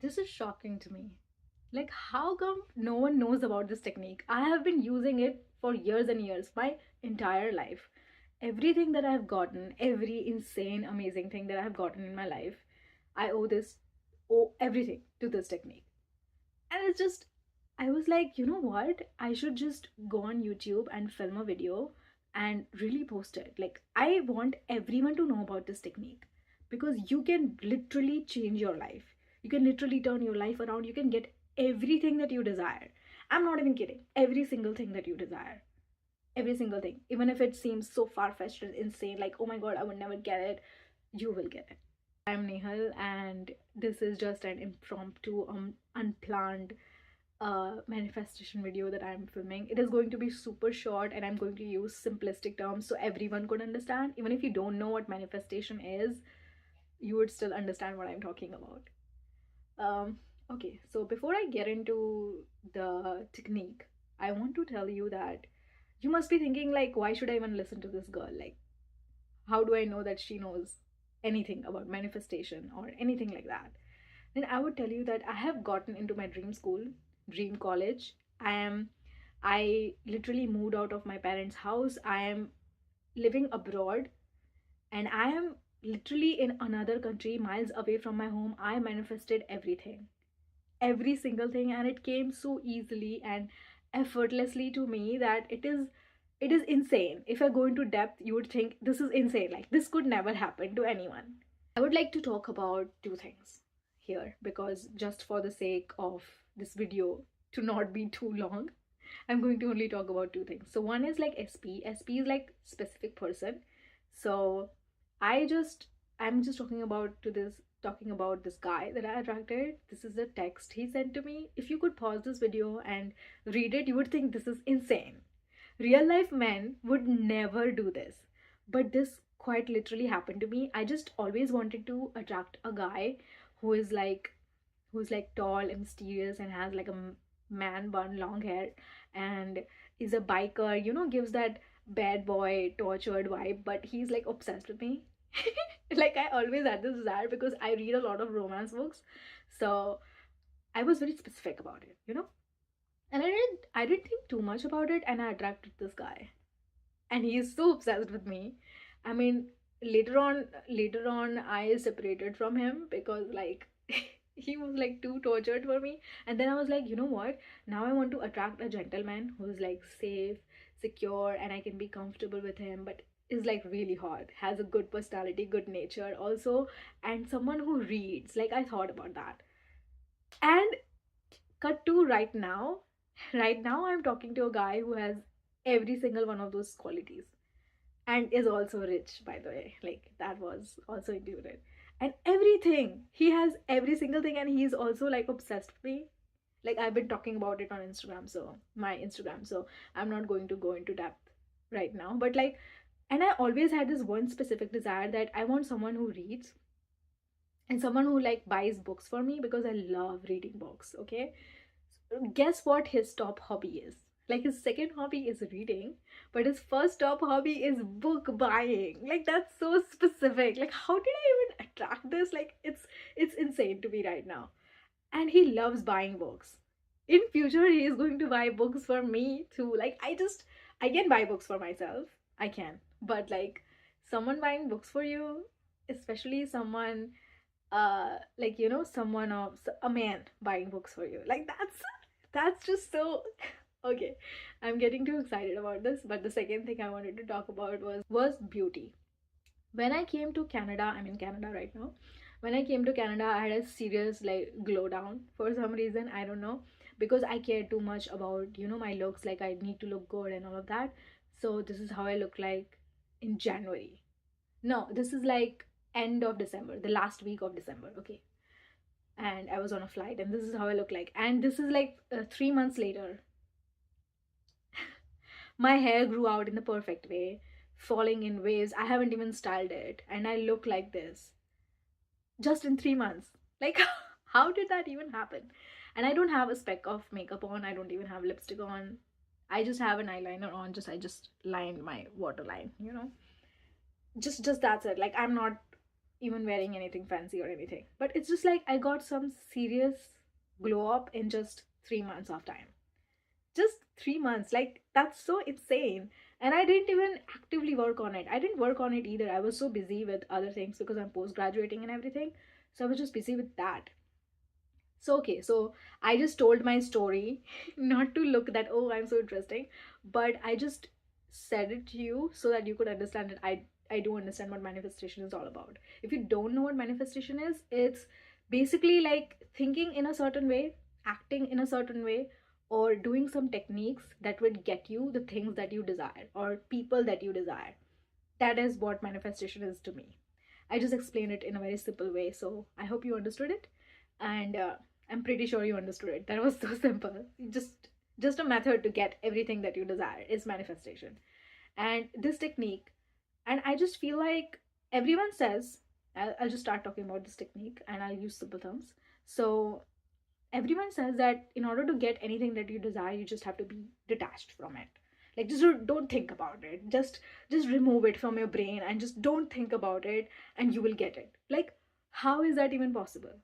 This is shocking to me. Like, how come no one knows about this technique? I have been using it for years and years, my entire life. Everything that I've gotten, every insane, amazing thing that I've gotten in my life, I owe everything to this technique. And it's just, I was like, you know what? I should just go on YouTube and film a video and really post it. Like, I want everyone to know about this technique because you can literally change your life. You can literally turn your life around. You can get everything that you desire. I'm not even kidding. Every single thing that you desire. Every single thing. Even if it seems so far fetched and insane, like, oh my god, I would never get it, you will get it. I'm Nehal, and this is just an impromptu, unplanned manifestation video that I'm filming. It is going to be super short and I'm going to use simplistic terms so everyone could understand. Even if you don't know what manifestation is, you would still understand what I'm talking about. Um, okay, so before I get into the technique, I want to tell you that you must be thinking, like, why should I even listen to this girl? Like, how do I know that she knows anything about manifestation or anything like that? Then I would tell you that I have gotten into my dream school, dream college. I literally moved out of my parents' house. I am living abroad and I am literally in another country, miles away from my home. I manifested everything, every single thing, and it came so easily and effortlessly to me that it is insane. If I go into depth, you would think this is insane. Like, this could never happen to anyone. I would like to talk about two things here because, just for the sake of this video to not be too long, I'm going to only talk about two things. So one is like SP. SP is like specific person. So I just I'm just talking about this guy that I attracted. This is a text he sent to me. If you could pause this video and read it, you would think this is insane. Real life men would never do this. But this quite literally happened to me. I just always wanted to attract a guy who is like who's like tall and mysterious and has like a man bun, long hair, and is a biker, gives that bad boy tortured vibe, but he's like obsessed with me. Like, I always had this desire because I read a lot of romance books. So I was very specific about it. And I didn't think too much about it, and I attracted this guy. And he is so obsessed with me. I mean, later on I separated from him because, like, he was like too tortured for me. And then I was like, you know what, now I want to attract a gentleman who's like safe, secure, and I can be comfortable with him, but is like really hot, has a good personality, good nature also, and someone who reads. Like, I thought about that. And cut to right now. Right now I'm talking to a guy who has every single one of those qualities and is also rich, by the way. Like, that was also included. And everything, he has every single thing, and he's also like obsessed with me. Like, I've been talking about it on Instagram, so my Instagram, so I'm not going to go into depth right now. But like, and I always had this one specific desire that I want someone who reads and someone who like buys books for me because I love reading books. Okay, guess what his top hobby is? Like, his second hobby is reading, but his first top hobby is book buying. Like, that's so specific. Like, how did I even attract this? Like, it's insane to me right now. And he loves buying books. In future, he is going to buy books for me too. Like, I can buy books for myself. I can. But like, someone buying books for you, especially someone like, someone of a man buying books for you, like, that's just so okay. I'm getting too excited about this, but the second thing I wanted to talk about was beauty. When I came to Canada, I'm in Canada right now. When I came to Canada, I had a serious like glow down for some reason. I don't know, because I care too much about, my looks. Like, I need to look good and all of that. So this is how I look like in January. No, this is like end of December, the last week of December. Okay, and I was on a flight, and this is how I look like. And this is like 3 months later. My hair grew out in the perfect way, falling in waves. I haven't even styled it, and I look like this just in 3 months. Like, how did that even happen? And I don't have a speck of makeup on. I don't even have lipstick on. I just have an eyeliner on. I just lined my waterline. Just that's it. Like, I'm not even wearing anything fancy or anything. But it's just like I got some serious glow up in just 3 months of time. Just 3 months. Like, that's so insane. And I didn't even actively work on it. I didn't work on it either. I was so busy with other things because I'm post graduating and everything. So I was just busy with that. So, okay, so I just told my story, not to look that, oh, I'm so interesting, but I just said it to you so that you could understand it. I do understand what manifestation is all about. If you don't know what manifestation is, it's basically like thinking in a certain way, acting in a certain way, or doing some techniques that would get you the things that you desire or people that you desire. That is what manifestation is to me. I just explained it in a very simple way, so I hope you understood it. And I'm pretty sure you understood it. That was so simple. Just a method to get everything that you desire is manifestation. And this technique, and I just feel like everyone says, I'll just start talking about this technique and I'll use simple terms. So everyone says that in order to get anything that you desire, you just have to be detached from it. Like, just don't think about it. Just remove it from your brain and just don't think about it, and you will get it. Like, how is that even possible?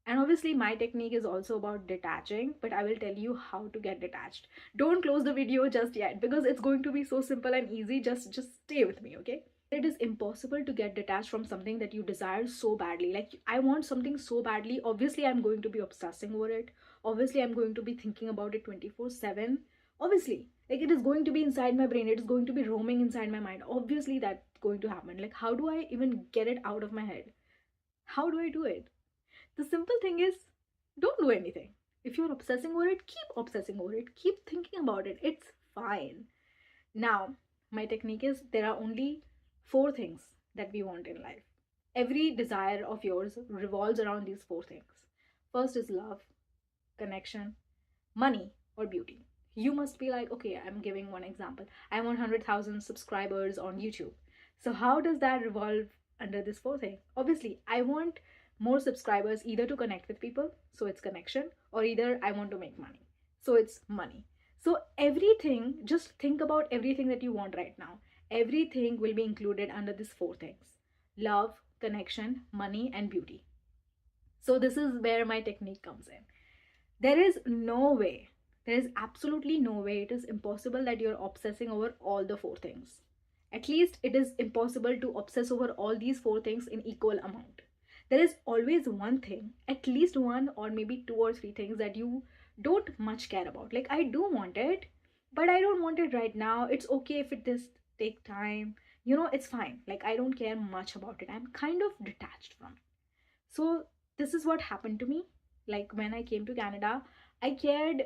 And obviously my technique is also about detaching, but I will tell you how to get detached. Don't close the video just yet because it's going to be so simple and easy. Just stay with me, okay? It is impossible to get detached from something that you desire so badly. Like, I want something so badly, obviously I'm going to be obsessing over it. Obviously I'm going to be thinking about it 24/7. Obviously, like, it is going to be inside my brain, it is going to be roaming inside my mind. Obviously that's going to happen. Like, how do I even get it out of my head? How do I do it? The simple thing is, don't do anything. If you're obsessing over it, keep obsessing over it, keep thinking about it. It's fine. Now, my technique is, there are only four things that we want in life. Every desire of yours revolves around these four things. First is love, connection, money, or beauty. You must be like, okay, I'm giving one example. I want 100,000 subscribers on YouTube. So, how does that revolve under this four thing? Obviously, I want more subscribers either to connect with people, so it's connection, or either I want to make money, so it's money. So, everything, just think about everything that you want right now. Everything will be included under these four things: love, connection, money, and beauty. So, this is where my technique comes in. There is no way, there is absolutely no way, it is impossible that you're obsessing over all the four things. At least it is impossible to obsess over all these four things in equal amount. There is always one thing, at least one or maybe two or three things that you don't much care about. Like, I do want it, but I don't want it right now. It's okay if it does take time. It's fine. Like, I don't care much about it. I'm kind of detached from it. So this is what happened to me. Like, when I came to Canada, I cared.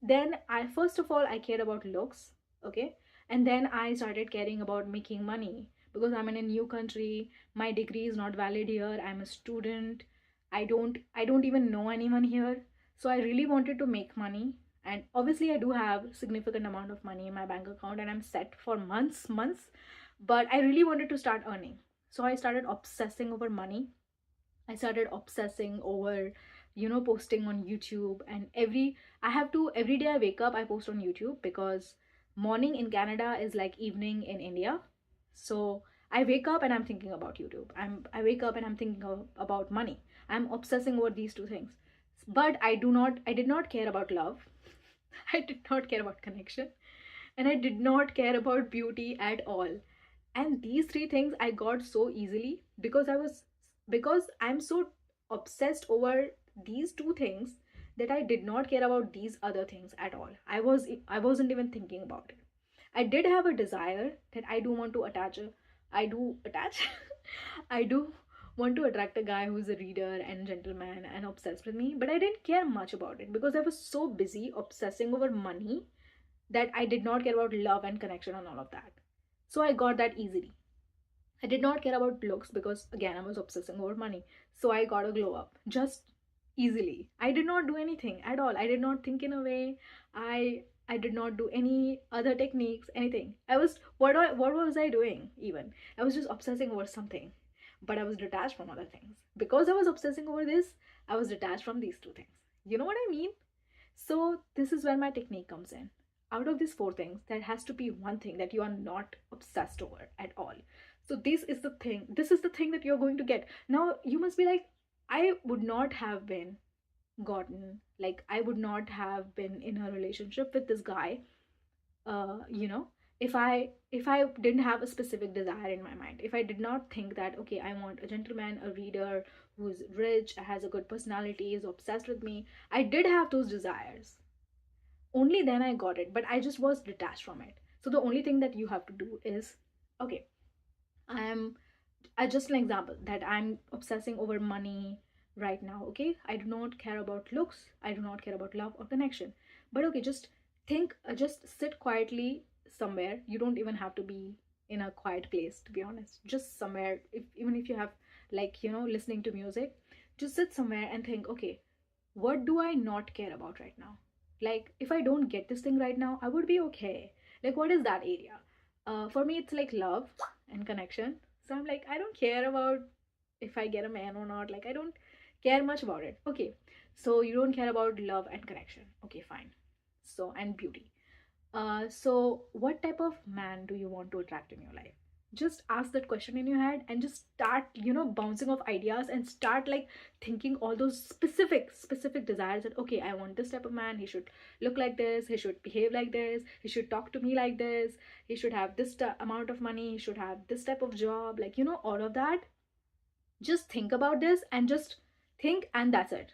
Then I first of all I cared about looks, okay? And then I started caring about making money because I'm in a new country. My degree is not valid here. I'm a student. I don't even know anyone here. So I really wanted to make money. And obviously I do have significant amount of money in my bank account and I'm set for months. But I really wanted to start earning. So I started obsessing over money. I started obsessing over, posting on YouTube. And every day I wake up, I post on YouTube because morning in Canada is like evening in India. So I wake up and I'm thinking about YouTube. I wake up and I'm thinking about money. I'm obsessing over these two things. But I did not care about love. I did not care about connection. And I did not care about beauty at all. And these three things I got so easily because I'm so obsessed over these two things that I did not care about these other things at all. I wasn't even thinking about it. I did have a desire that I do want to attach I do want to attract a guy who's a reader and gentleman and obsessed with me, but I didn't care much about it because I was so busy obsessing over money that I did not care about love and connection and all of that. So I got that easily. I did not care about looks because again I was obsessing over money. So I got a glow up just easily. I did not do anything at all. I did not think in a way. I did not do any other techniques, anything. What was I doing even? I was just obsessing over something. But I was detached from other things. Because I was obsessing over this, I was detached from these two things. You know what I mean? So this is where my technique comes in. Out of these four things, there has to be one thing that you are not obsessed over at all. So this is the thing that you're going to get. Now you must be like, I would not have been gotten, like I would not have been in a relationship with this guy, you know, if I didn't have a specific desire in my mind, if I did not think that okay, I want a gentleman, a reader who's rich, has a good personality, is obsessed with me. I did have those desires. Only then I got it, but I just was detached from it. So the only thing that you have to do is, okay, I am, I just an example that I'm obsessing over money right now. Okay, I do not care about looks, I do not care about love or connection. But okay, just think, just sit quietly somewhere. You don't even have to be in a quiet place, to be honest. Just somewhere, if even if you have, like, you know, listening to music, just sit somewhere and think, okay, what do I not care about right now? Like, if I don't get this thing right now, I would be okay. Like, what is that area? For me, it's like love and connection. So I'm like, I don't care about if I get a man or not. Like, I don't care much about it. Okay, so you don't care about love and connection. Okay, fine. So, and beauty. So what type of man do you want to attract in your life? Just ask that question in your head and just start, you know, bouncing off ideas and start like thinking all those specific desires that okay, I want this type of man. He should look like this. He should behave like this. He should talk to me like this. He should have this amount of money. He should have this type of job. Like, you know, all of that. Just think about this and just think, and that's it.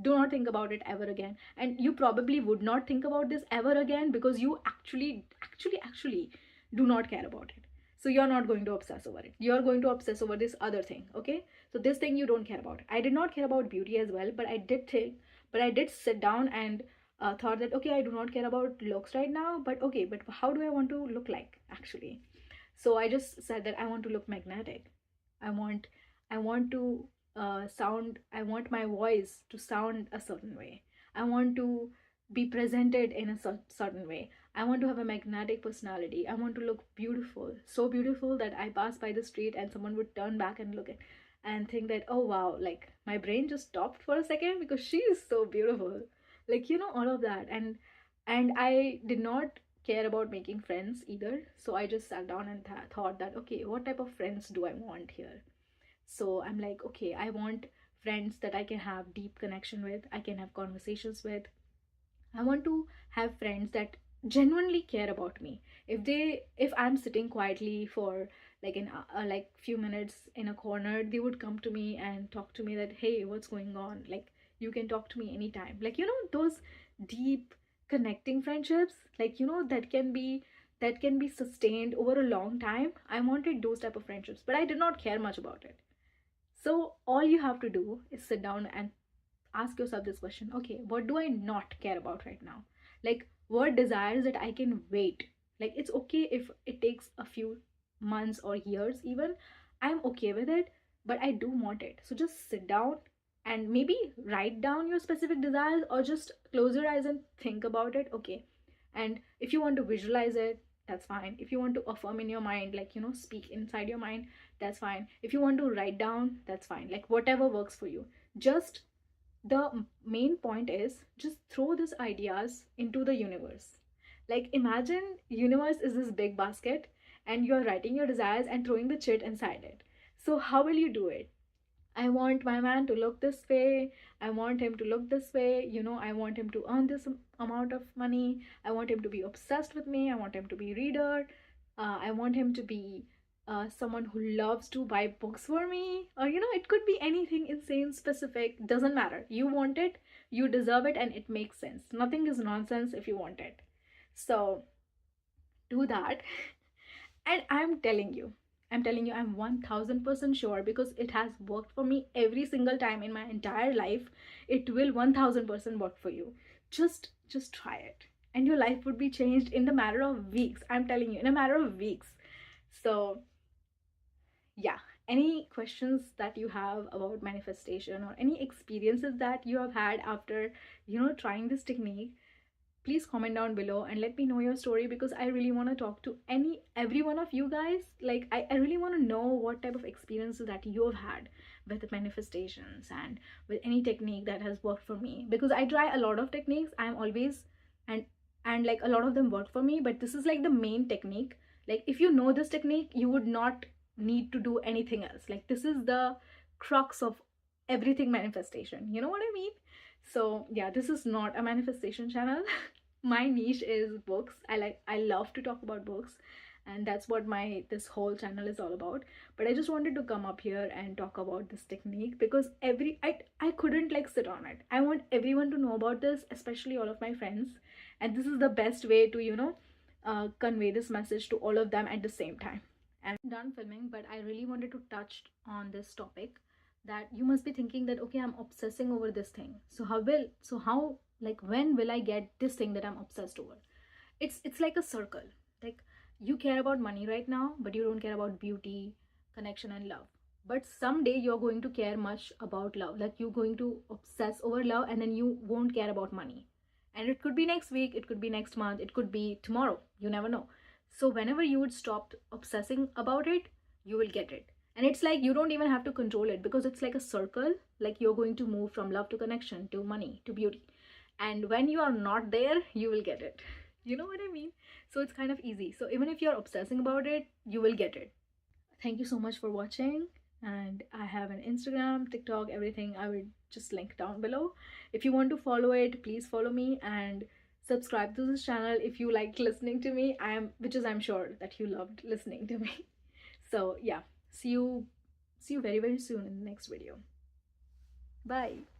Do not think about it ever again, and you probably would not think about this ever again because you actually do not care about it. So you're not going to obsess over it, you're going to obsess over this other thing. Okay, so this thing you don't care about. I did not care about beauty as well, but I did sit down and thought that okay, I do not care about looks right now, but okay, but how do I want to look like actually? So I just said that I want to look magnetic. I want i want to sound, I want my voice to sound a certain way. I want to be presented in a certain way. I want to have a magnetic personality. I want to look beautiful, so beautiful that I pass by the street and someone would turn back and look at and think that oh wow, like my brain just stopped for a second because she is so beautiful. Like, you know, all of that. And I did not care about making friends either. So I just sat down and thought that okay, what type of friends do I want here? So I'm like, okay, I want friends that I can have deep connection with, I can have conversations with. I want to have friends that genuinely care about me. If I'm sitting quietly for like like few minutes in a corner, they would come to me and talk to me that hey, what's going on? Like, you can talk to me anytime. Like, you know, those deep connecting friendships, like, you know, that can be sustained over a long time. I wanted those type of friendships, but I did not care much about it. So all you have to do is sit down and ask yourself this question. Okay, what do I not care about right now? Like, what desires that I can wait? Like, it's okay if it takes a few months or years even. I'm okay with it, but I do want it. So just sit down and maybe write down your specific desires or just close your eyes and think about it. Okay. And if you want to visualize it, that's fine. If you want to affirm in your mind, like, you know, speak inside your mind, that's fine. If you want to write down, that's fine. Like, whatever works for you. Just the main point is just throw these ideas into the universe. Like, imagine universe is this big basket and you're writing your desires and throwing the shit inside it. So how will you do it? I want my man to look this way. I want him to look this way. You know, I want him to earn this amount of money. I want him to be obsessed with me. I want him to be reader. I want him to be someone who loves to buy books for me. Or, you know, it could be anything insane, specific. Doesn't matter. You want it, you deserve it, and it makes sense. Nothing is nonsense if you want it. So do that. And I'm telling you, I'm 1000% sure because it has worked for me every single time in my entire life. It will 1000% work for you. Just try it. And your life would be changed in the matter of weeks. I'm telling you, in a matter of weeks. So, yeah. Any questions that you have about manifestation or any experiences that you have had after, you know, trying this technique? Please comment down below and let me know your story because I really want to talk to every one of you guys. Like, I really want to know what type of experiences that you have had with manifestations and with any technique that has worked for me, because I try a lot of techniques. I'm always and and like a lot of them work for me, but this is like the main technique. Like, if you know this technique, you would not need to do anything else. Like, this is the crux of everything manifestation. You know what I mean? So yeah, this is not a manifestation channel. My niche is books. I love to talk about books, and that's what my this whole channel is all about. But I just wanted to come up here and talk about this technique because I couldn't like sit on it. I want everyone to know about this, especially all of my friends, and this is the best way to, convey this message to all of them at the same time. And I'm done filming, but I really wanted to touch on this topic, that you must be thinking that, okay, I'm obsessing over this thing. So how, like, when will I get this thing that I'm obsessed over? It's like a circle. Like, you care about money right now, but you don't care about beauty, connection, and love. But someday you're going to care much about love. Like, you're going to obsess over love, and then you won't care about money. And it could be next week, it could be next month, it could be tomorrow. You never know. So whenever you would stop obsessing about it, you will get it. And it's like you don't even have to control it, because it's like a circle. Like, you're going to move from love to connection to money to beauty. And when you are not there, you will get it. You know what I mean? So it's kind of easy. So even if you're obsessing about it, you will get it. Thank you so much for watching. And I have an Instagram, TikTok, everything. I will just link down below. If you want to follow it, please follow me and subscribe to this channel if you like listening to me. Which is, I'm sure that you loved listening to me. So yeah, see you very, very soon in the next video. Bye.